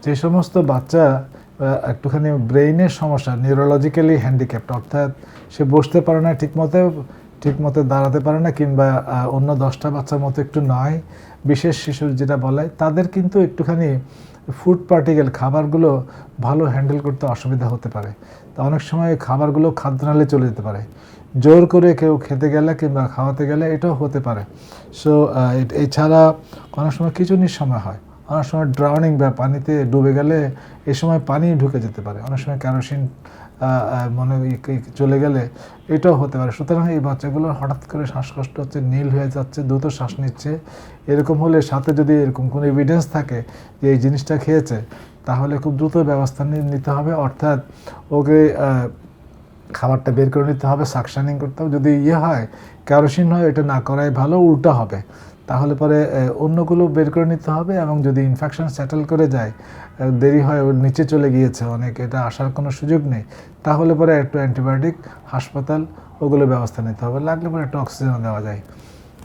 যে সমস্ত বাচ্চা একটুখানি ব্রেইনের সমস্যা, নিউরোলজিক্যালি হ্যান্ডিক্যাপ্ট, অর্থাৎ সে বসতে পারে না ঠিকমতো দাঁড়াতে পারে না, কিংবা অন্য 10টা বাচ্চার মতো একটু নয়, বিশেষ শিশুর যেটা বলে, তাদের কিন্তু একটুখানি ফুড পার্টিকেল, খাবারগুলো ভালো হ্যান্ডেল করতে অসুবিধা হতে পারে। তো অনেক সময় খাবারগুলো খাদ্যনালে চলে যেতে পারে, জোর করে কেউ খেতে গেলে কিংবা খাওয়াতে গেলে এটাও হতে পারে। সো এছাড়া অনেক সময় খিঁচুনির সময় হয়, অনেক সময় ড্রাউনিং বা পানিতে ডুবে গেলে এই সময় পানি ঢুকে যেতে পারে, অনেক সময় কেরোসিন মনে চলে গেলে এটাও হতে পারে। সুতরাং এই বাচ্চাগুলোর হঠাৎ করে শ্বাসকষ্ট হচ্ছে, নীল হয়ে যাচ্ছে, দ্রুত শ্বাস নিচ্ছে, এরকম হলে সাথে যদি এরকম কোনো এভিডেন্স থাকে যে এই জিনিসটা খেয়েছে, তাহলে খুব দ্রুত ব্যবস্থা নিতে হবে। অর্থাৎ ওকে খাবারটা বের করে নিতে হবে, সাকশানিং করতে হবে। যদি হয় কেরোসিন হয়, এটা না করাই ভালো, উল্টা হবে, তাহলে পরে অন্যগুলো বের করে নিতে হবে। এবং যদি ইনফেকশন সেটেল করে যায়, দেরি হয়, ওর নিচে চলে গিয়েছে অনেক, এটা আসার কোনো সুযোগ নেই, তাহলে পরে একটু অ্যান্টিবায়োটিক, হাসপাতাল, ওগুলো ব্যবস্থা নিতে হবে, লাগলে পরে একটু অক্সিজেন দেওয়া যায়।